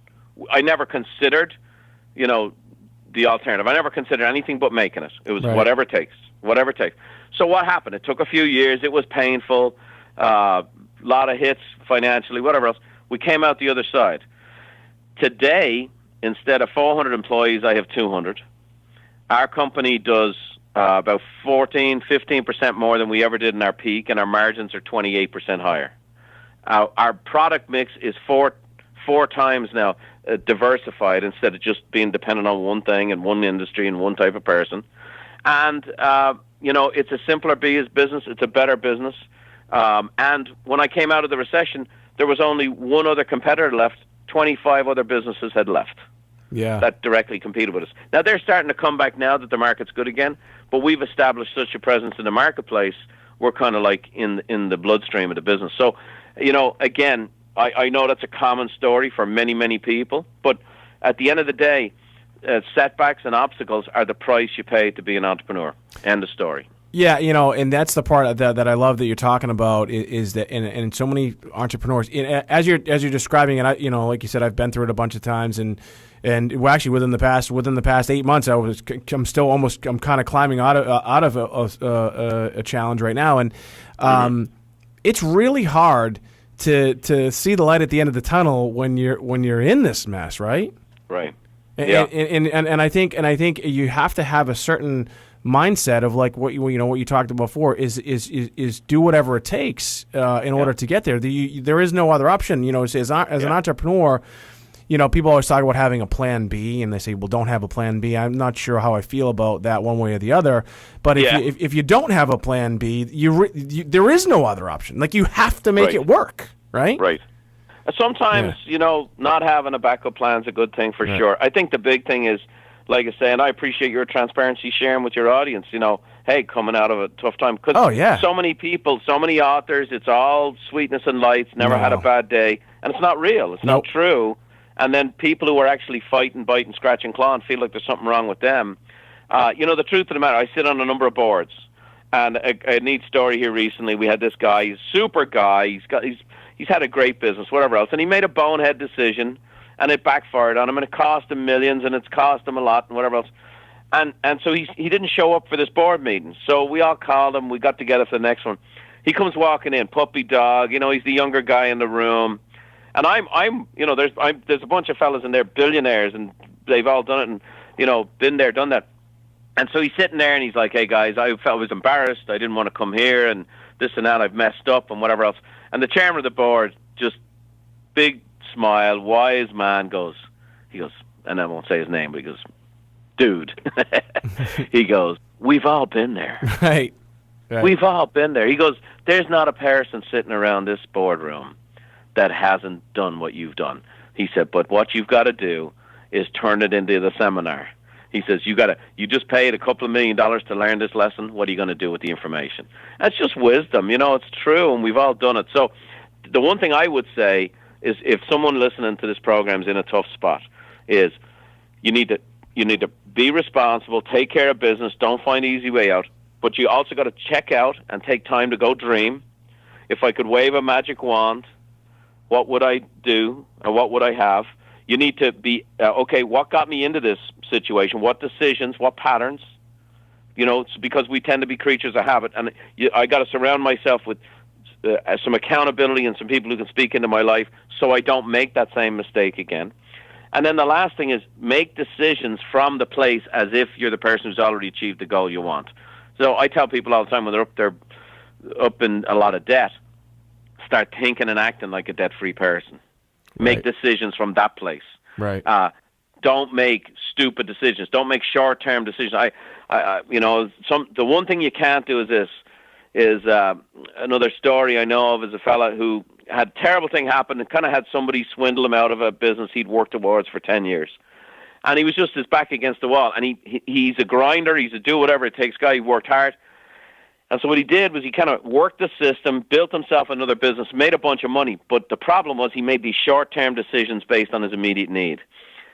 I never considered, the alternative. I never considered anything but making it. It was whatever it takes. So what happened? It took a few years. It was painful, a lot of hits financially, whatever else. We came out the other side. Today, instead of 400 employees, I have 200. Our company does about 15% more than we ever did in our peak, and our margins are 28% higher. Our product mix is four times now diversified instead of just being dependent on one thing and one industry and one type of person. And, it's a simpler business. It's a better business. And when I came out of the recession, there was only one other competitor left. 25 other businesses had left. Yeah. That directly competed with us. Now, they're starting to come back now that the market's good again, but we've established such a presence in the marketplace we're kind of like in the bloodstream of the business. So, again, I know that's a common story for many, many people, but at the end of the day, setbacks and obstacles are the price you pay to be an entrepreneur. End of story. Yeah, and that's the part that I love that you're talking about is that, and so many entrepreneurs, as you're describing it, like you said, I've been through it a bunch of times, and well, actually within the past 8 months, I'm kind of climbing out of a challenge right now, and it's really hard to see the light at the end of the tunnel when you're in this mess, right? Right. Yeah. And I think you have to have a certain mindset of like what you talked about before is do whatever it takes in order to get there. There is no other option. As an entrepreneur, people always talk about having a plan B, and they say, well, don't have a plan B. I'm not sure how I feel about that one way or the other. But if you don't have a plan B, there is no other option. Like, you have to make it work, right? Right. Sometimes, not having a backup plan is a good thing for sure. I think the big thing is, like I say, and I appreciate your transparency sharing with your audience, hey, coming out of a tough time. Because so many people, so many authors, it's all sweetness and lights, never had a bad day. And it's not real. It's not true. And then people who are actually fighting, biting, scratching, clawing feel like there's something wrong with them. The truth of the matter, I sit on a number of boards. And a neat story here recently, we had this guy, he's a super guy, he's had a great business, whatever else, and he made a bonehead decision, and it backfired on him, and it cost him millions, and it's cost him a lot, and whatever else. And so he didn't show up for this board meeting. So we all called him. We got together for the next one. He comes walking in, puppy dog. He's the younger guy in the room, and there's a bunch of fellas in there, billionaires, and they've all done it, and been there, done that. And so he's sitting there, and he's like, "Hey guys, I was embarrassed. I didn't want to come here, and this and that. I've messed up, and whatever else." And the chairman of the board, just big smile, wise man, he goes, and I won't say his name, but he goes, "Dude," he goes, "We've all been there." Right. We've all been there. He goes, "There's not a person sitting around this boardroom that hasn't done what you've done." He said, "But what you've got to do is turn it into the seminar." He says, you just paid a couple of $1 million to learn this lesson. What are you going to do with the information? That's just wisdom. It's true, and we've all done it. So the one thing I would say is, if someone listening to this program is in a tough spot, is you need to be responsible, take care of business, don't find an easy way out, but you also got to check out and take time to go dream. If I could wave a magic wand, what would I do, or what would I have? You need to be, okay, what got me into this situation? What decisions, what patterns? It's because we tend to be creatures of habit. And I got to surround myself with some accountability and some people who can speak into my life so I don't make that same mistake again. And then the last thing is, make decisions from the place as if you're the person who's already achieved the goal you want. So I tell people all the time when they're up in a lot of debt, start thinking and acting like a debt-free person. Make decisions from that place. Right. Don't make stupid decisions. Don't make short-term decisions. The one thing you can't do is this. Another story I know of is a fella who had a terrible thing happen and kind of had somebody swindle him out of a business he'd worked towards for 10 years. And he was just his back against the wall. And he's a grinder. He's a do whatever it takes guy. He worked hard. And so what he did was he kind of worked the system, built himself another business, made a bunch of money. But the problem was he made these short-term decisions based on his immediate need.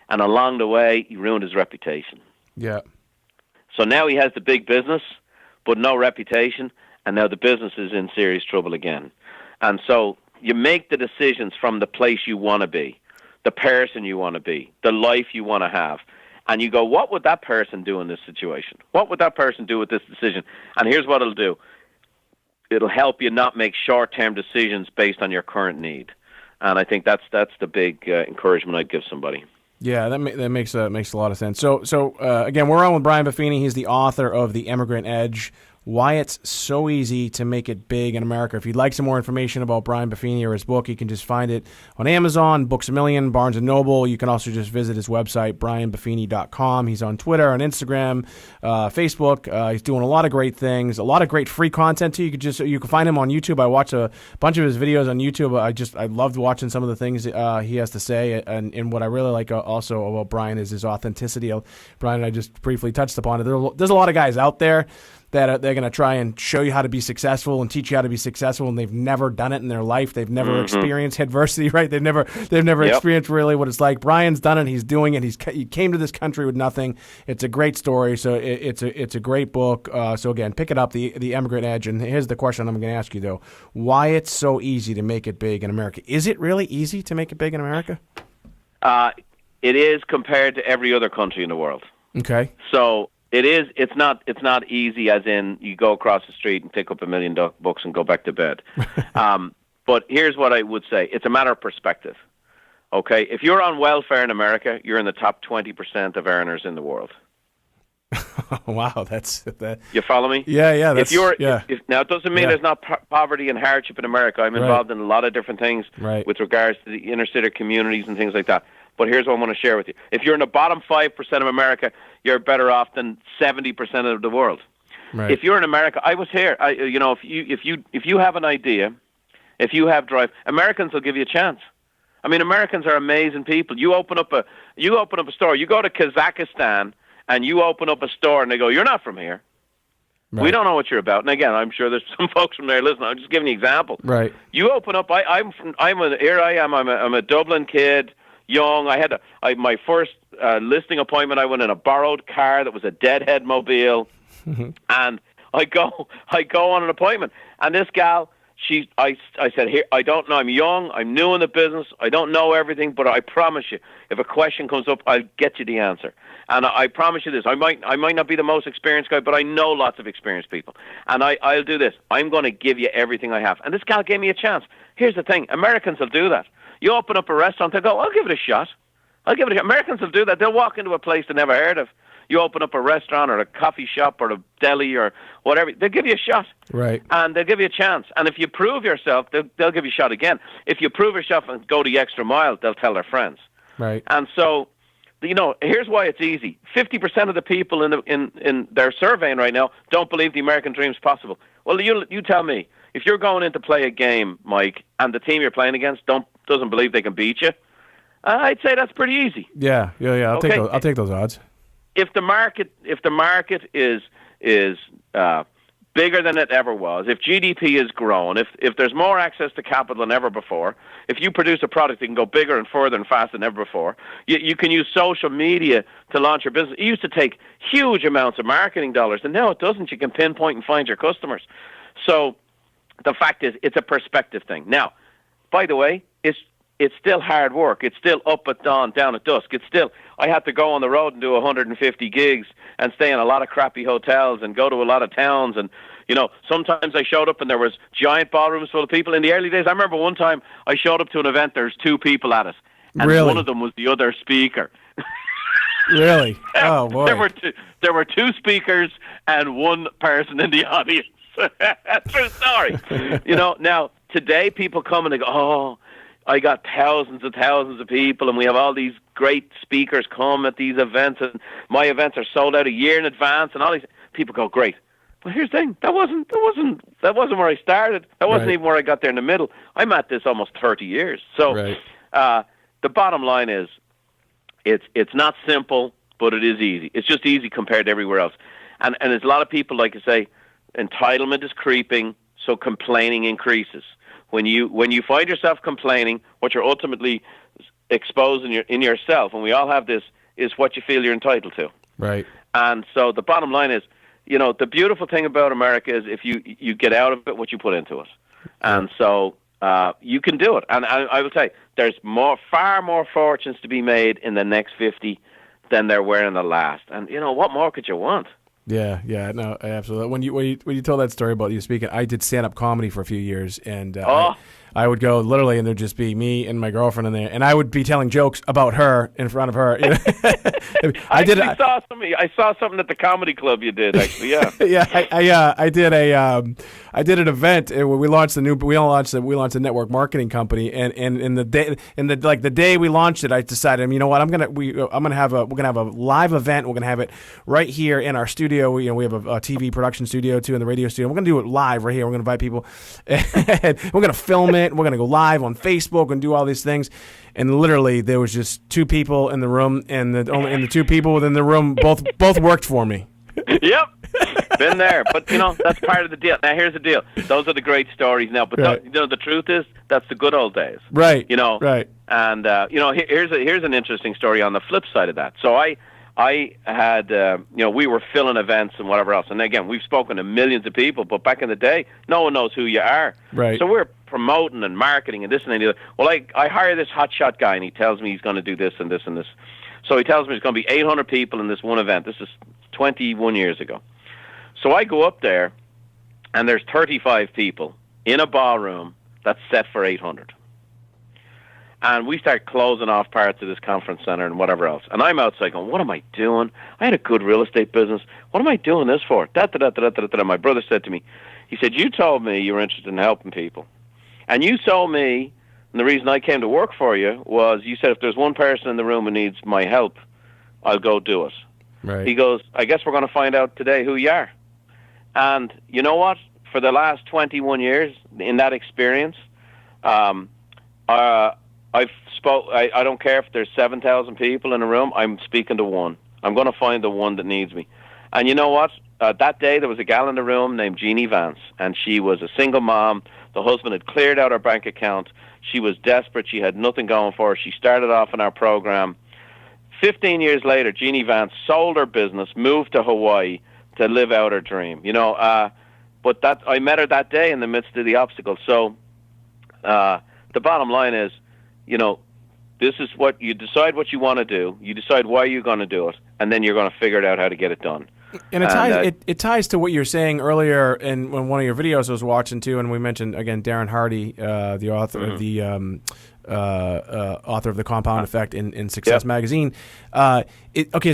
And along the way, he ruined his reputation. Yeah. So now he has the big business, but no reputation, and now the business is in serious trouble again. And so you make the decisions from the place you want to be, the person you want to be, the life you want to have. And you go, what would that person do in this situation? What would that person do with this decision? And here's what it'll do. It'll help you not make short-term decisions based on your current need. And I think that's the big encouragement I'd give somebody. Yeah, that makes a lot of sense. So again, we're on with Brian Buffini. He's the author of The Immigrant Edge, Why It's So Easy to Make It Big in America. If you'd like some more information about Brian Buffini or his book, you can just find it on Amazon, Books A Million, Barnes & Noble. You can also just visit his website, brianbuffini.com. He's on Twitter, on Instagram, Facebook. He's doing a lot of great things, a lot of great free content too. You can find him on YouTube. I watch a bunch of his videos on YouTube. I loved watching some of the things he has to say. And what I really like also about Brian is his authenticity. Brian and I just briefly touched upon it. There's a lot of guys out there that they're going to try and show you how to be successful and teach you how to be successful, and they've never done it in their life. They've never experienced adversity, right? They've never experienced really what it's like. Brian's done it. He's doing it. He came to this country with nothing. It's a great story. So it's a great book. So again, pick it up, the Emigrant Edge. And here's the question I'm going to ask you though: why it's so easy to make it big in America? Is it really easy to make it big in America? It is compared to every other country in the world. Okay. So it is. It's not easy as in you go across the street and pick up a million books and go back to bed. But here's what I would say: it's a matter of perspective. Okay, if you're on welfare in America, you're in the top 20% of earners in the world. Wow, that's that. You follow me? Yeah. That's, now it doesn't mean there's not poverty and hardship in America. I'm involved in a lot of different things with regards to the inner city communities and things like that. But here's what I want to share with you: if you're in the bottom 5% of America, you're better off than 70% of the world. Right. If you're in America, I was here. If you have an idea, if you have drive, Americans will give you a chance. I mean, Americans are amazing people. You open up a store. You go to Kazakhstan and you open up a store, and they go, "You're not from here. Right. We don't know what you're about." And again, I'm sure there's some folks from there listening. I'm just giving you an example. Right. You open up. Here I am. I'm a Dublin kid, young. My first listing appointment. I went in a borrowed car that was a deadhead mobile, and I go on an appointment, and this gal. I said, here, I don't know. I'm young. I'm new in the business. I don't know everything, but I promise you, if a question comes up, I'll get you the answer. And I promise you this: I might not be the most experienced guy, but I know lots of experienced people. And I'll do this: I'm going to give you everything I have. And this gal gave me a chance. Here's the thing: Americans will do that. You open up a restaurant, they'll go, "I'll give it a shot. I'll give it a shot." Americans will do that. They'll walk into a place they never heard of. You open up a restaurant or a coffee shop or a deli or whatever, they'll give you a shot. Right. And they'll give you a chance. And if you prove yourself, they'll give you a shot again. If you prove yourself and go the extra mile, they'll tell their friends. Right. And so, here's why it's easy. 50% of the people in their surveying right now don't believe the American dream is possible. Well, you tell me, if you're going in to play a game, Mike, and the team you're playing against doesn't believe they can beat you, I'd say that's pretty easy. Yeah. I'll take those odds. If the market is bigger than it ever was, if GDP is grown, if there's more access to capital than ever before, if you produce a product that can go bigger and further and faster than ever before, you can use social media to launch your business. It used to take huge amounts of marketing dollars, and now it doesn't. You can pinpoint and find your customers. So the fact is, it's a perspective thing. Now, by the way, it's still hard work. It's still up at dawn, down at dusk. I had to go on the road and do 150 gigs and stay in a lot of crappy hotels and go to a lot of towns. And, sometimes I showed up and there was giant ballrooms full of people. In the early days, I remember one time I showed up to an event, there's 2 people at it. And one of them was the other speaker. Really? Oh, boy. There were 2 speakers and 1 person in the audience. True story. Now, today people come and they go, "Oh, I got thousands and thousands of people, and we have all these great speakers come at these events, and my events are sold out a year in advance." And all these people go, "Great." But here's the thing: that wasn't where I started. That wasn't even where I got there in the middle. I'm at this almost 30 years. So the bottom line is, it's not simple, but it is easy. It's just easy compared to everywhere else. And there's a lot of people, like I say, entitlement is creeping, so complaining increases. When you find yourself complaining, what you're ultimately exposing in yourself, and we all have this, is what you feel you're entitled to. Right. And so the bottom line is, the beautiful thing about America is if you get out of it what you put into it. And so you can do it. And I will tell you, there's far more fortunes to be made in the next 50 than there were in the last. And, what more could you want? Yeah, no, absolutely. When you told that story about you speaking, I did stand-up comedy for a few years, and I would go literally, and there'd just be me and my girlfriend in there, and I would be telling jokes about her in front of her. I saw something at the comedy club you did, actually. Yeah. Yeah, I did an event where we launched a network marketing company, and in the day we launched it, I decided, we're gonna have a live event. We're gonna have it right here in our studio. We have a TV production studio too, and the radio studio. We're gonna do it live right here. We're gonna invite people, and we're gonna film it. We're gonna go live on Facebook and do all these things. And literally, there was just 2 people in the room, and the 2 people within the room both worked for me. Yep. Been there, but that's part of the deal. Now here's the deal: those are the great stories now. But Right. the truth is, that's the good old days. Right. Right. Right. And here's an interesting story on the flip side of that. So I had we were filling events and whatever else. And again, we've spoken to millions of people, but back in the day, no one knows who you are. Right. So we're promoting and marketing and this and the other. Well, I hire this hotshot guy, and he tells me he's going to do this and this and this. So he tells me there's going to be 800 people in this one event. This is 21 years ago. So I go up there, and there's 35 people in a ballroom that's set for 800. And we start closing off parts of this conference center and whatever else. And I'm outside going, what am I doing? I had a good real estate business. What am I doing this for? My brother said to me, he said, you told me you were interested in helping people. And you told me, and the reason I came to work for you was you said if there's one person in the room who needs my help, I'll go do it. Right. He goes, I guess we're going to find out today who you are. And you know what? For the last 21 years, in that experience, I don't care if there's 7,000 people in a room. I'm speaking to one. I'm going to find the one that needs me. And you know what? That day there was a gal in the room named Jeannie Vance, and she was a single mom. The husband had cleared out her bank account. She was desperate. She had nothing going for her. She started off in our program. 15 years later, Jeannie Vance sold her business, moved to Hawaii to live out her dream. But I met her that day in the midst of the obstacles. So the bottom line is, this is what you decide what you want to do. You decide why you're going to do it, and then you're going to figure out how to get it done. And it ties to what you were saying earlier in one of your videos I was watching too, and we mentioned again Darren Hardy, the author of the author of the Compound Effect in Success Magazine. Like you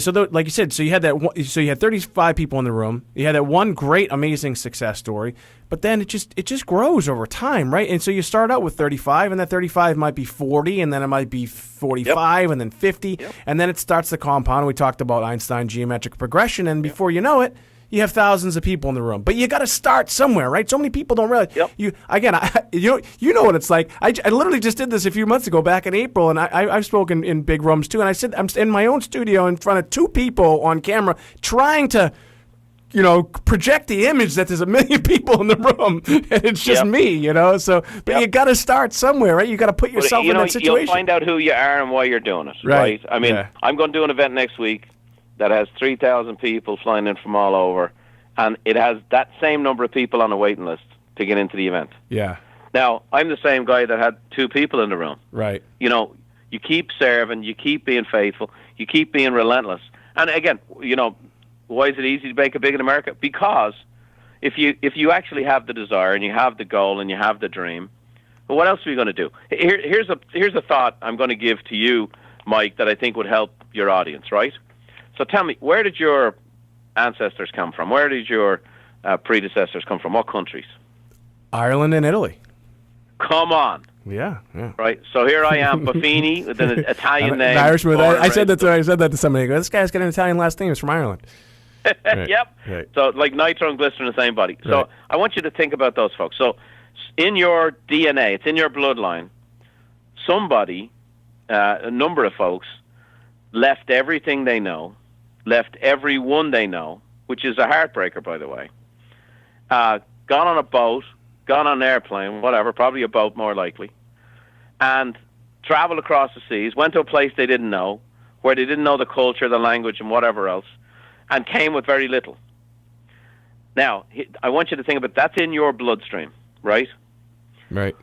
said, so you had you had 35 people in the room. You had that one great, amazing success story, but then it just grows over time, right? And so you start out with 35, and that 35 might be 40, and then it might be 45, and then 50, and then it starts to compound. We talked about Einstein geometric progression, and before you know it, you have thousands of people in the room, but you got to start somewhere, right? So many people don't realize. You know what it's like. I literally just did this a few months ago, back in April, and I've spoken in big rooms too. And I said I'm in my own studio in front of 2 people on camera, trying to, project the image that there's 1 million people in the room, and it's just me, So, but you got to start somewhere, right? You got to put yourself in that situation. You'll find out who you are and why you're doing it, right? I mean, I'm going to do an event next week that has 3,000 people flying in from all over, and it has that same number of people on a waiting list to get into the event. Yeah. Now, I'm the same guy that had 2 people in the room. Right. You keep serving, you keep being faithful, you keep being relentless. And again, why is it easy to make it big in America? Because if you actually have the desire and you have the goal and you have the dream, well, what else are you going to do? Here's a thought I'm going to give to you, Mike, that I think would help your audience, right? So tell me, where did your ancestors come from? Where did your predecessors come from? What countries? Ireland and Italy. Come on. Yeah. Right. So here I am, Buffini, with an Italian name. Irishman. I said that to somebody. This guy's got an Italian last name. He's from Ireland. Right. Yep. Right. So like nitro and glycerin in the same body. So I want you to think about those folks. So in your DNA, it's in your bloodline, somebody, a number of folks, left everything they know, left everyone they know, which is a heartbreaker, by the way, gone on a boat, gone on an airplane, whatever, probably a boat more likely, and traveled across the seas, went to a place they didn't know, where they didn't know the culture, the language, and whatever else, and came with very little. Now, I want you to think about that's in your bloodstream, right? Right.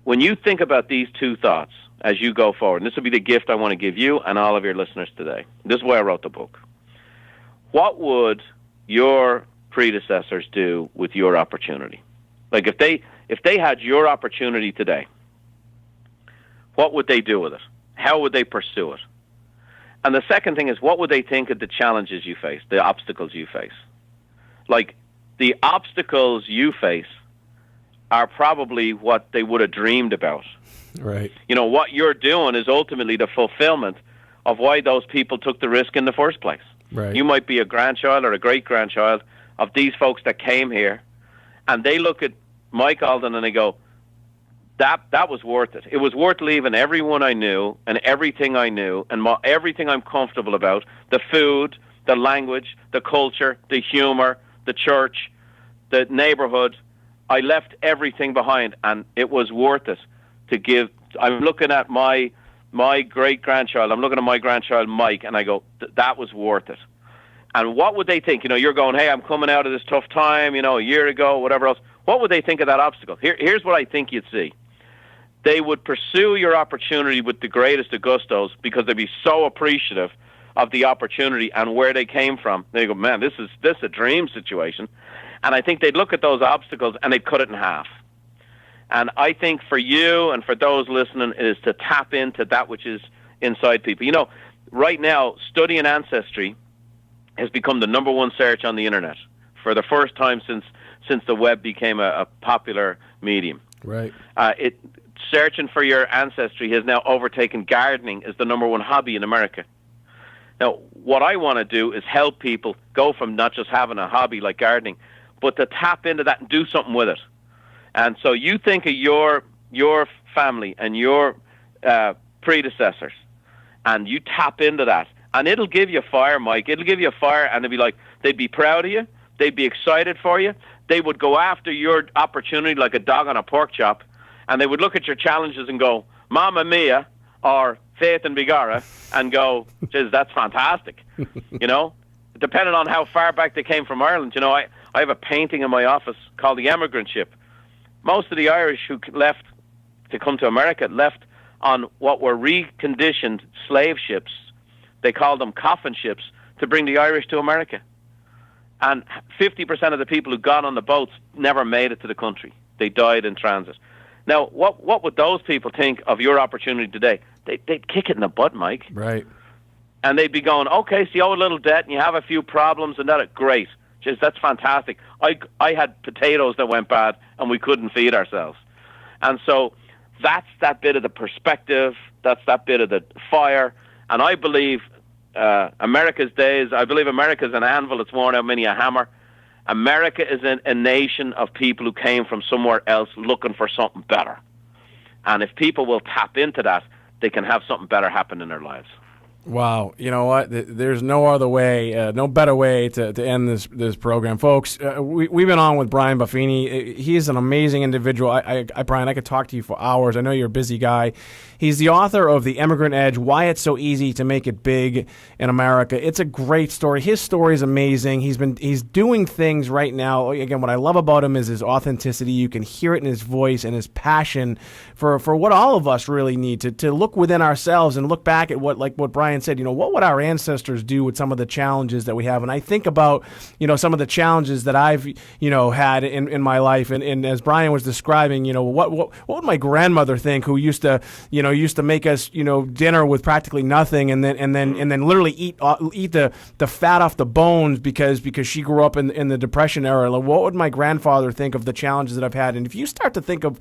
When you think about these 2 thoughts as you go forward, and this will be the gift I want to give you and all of your listeners today. This is why I wrote the book. What would your predecessors do with your opportunity? Like if they had your opportunity today, what would they do with it? How would they pursue it? And the second thing is, what would they think of the challenges you face, the obstacles you face? Like, the obstacles you face are probably what they would have dreamed about. Right. What you're doing is ultimately the fulfillment of why those people took the risk in the first place. Right. You might be a grandchild or a great-grandchild of these folks that came here, and they look at Mike Alden and they go, that was worth it. It was worth leaving everyone I knew and everything I knew and everything I'm comfortable about, the food, the language, the culture, the humor, the church, the neighborhood. I left everything behind, and it was worth it to give. I'm looking at my great-grandchild. I'm looking at my grandchild, Mike, and I go, that was worth it. And what would they think? You're going, hey, I'm coming out of this tough time, a year ago, whatever else. What would they think of that obstacle? Here's what I think you'd see. They would pursue your opportunity with the greatest of gustos because they'd be so appreciative of the opportunity and where they came from. They go, man, this is a dream situation. And I think they'd look at those obstacles and they'd cut it in half. And I think for you and for those listening is to tap into that which is inside people. Right now, studying ancestry has become the number one search on the internet for the first time since the web became a popular medium. Right. Searching for your ancestry has now overtaken gardening as the number one hobby in America. Now, what I want to do is help people go from not just having a hobby like gardening, but to tap into that and do something with it. And so you think of your family and your predecessors, and you tap into that, and it'll give you fire, Mike. It'll give you a fire, and they'd be proud of you. They'd be excited for you. They would go after your opportunity like a dog on a pork chop, and they would look at your challenges and go, Mamma Mia, or Faith and Bigara, and go, geez, that's fantastic. Depending on how far back they came from Ireland. I have a painting in my office called the Emigrant ship. Most of the Irish who left to come to America left on what were reconditioned slave ships. They called them coffin ships to bring the Irish to America. And 50% of the people who got on the boats never made it to the country. They died in transit. Now, what would those people think of your opportunity today? They'd kick it in the butt, Mike. Right. And they'd be going, okay, so you owe a little debt and you have a few problems and that, great. Just, that's fantastic. I had potatoes that went bad and we couldn't feed ourselves. And so that's that bit of the perspective, that's that bit of the fire. And I believe America's days, I believe America's an anvil that's worn out many a hammer. America is a nation of people who came from somewhere else looking for something better. And if people will tap into that, they can have something better happen in their lives. Wow. You know what? There's no other way, no better way to end this program. Folks, we've been on with Brian Buffini. He's an amazing individual. Brian, I could talk to you for hours. I know you're a busy guy. He's the author of The Immigrant Edge, Why It's So Easy to Make It Big in America. It's a great story. His story is amazing. He's doing things right now. Again, what I love about him is his authenticity. You can hear it in his voice and his passion for what all of us really need to look within ourselves and look back at what Brian said, what would our ancestors do with some of the challenges that we have? And I think about, some of the challenges that I've, had in my life. And as Brian was describing, what would my grandmother think, who used to make us, dinner with practically nothing and then literally eat the fat off the bones because she grew up in the Depression era. Like, what would my grandfather think of the challenges that I've had? And if you start to think of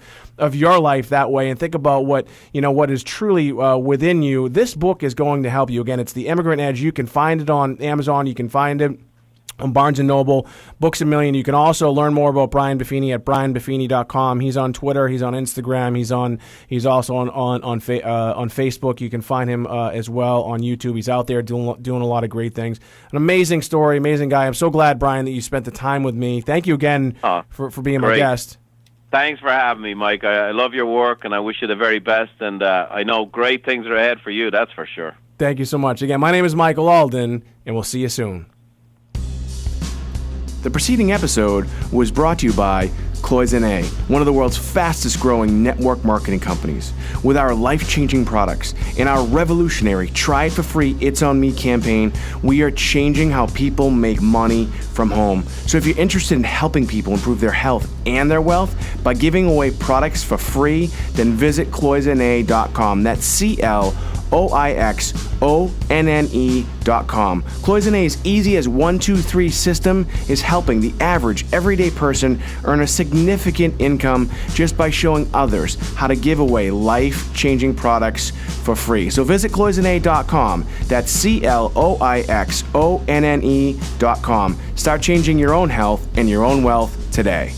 your life that way and think about what is truly within you, this book is going to help you. Again, it's The Immigrant Edge. You can find it on Amazon. You can find it on Barnes & Noble, Books A Million. You can also learn more about Brian Buffini at brianbuffini.com. He's on Twitter. He's on Instagram. He's also on Facebook. You can find him as well on YouTube. He's out there doing a lot of great things. An amazing story, amazing guy. I'm so glad, Brian, that you spent the time with me. Thank you again for being my guest. Thanks for having me, Mike. I love your work, and I wish you the very best. And I know great things are ahead for you, that's for sure. Thank you so much. Again, my name is Michael Alden, and we'll see you soon. The preceding episode was brought to you by Cloisonne, one of the world's fastest growing network marketing companies. With our life-changing products and our revolutionary Try It For Free It's On Me campaign, we are changing how people make money from home. So if you're interested in helping people improve their health and their wealth by giving away products for free, then visit cloisonne.com. That's CLOIXONNE.com. Cloisonne's easy as 1, 2, 3 system is helping the average everyday person earn a significant income just by showing others how to give away life-changing products for free. So visit cloisonne.com. That's CLOIXONNE.com. Start changing your own health and your own wealth today.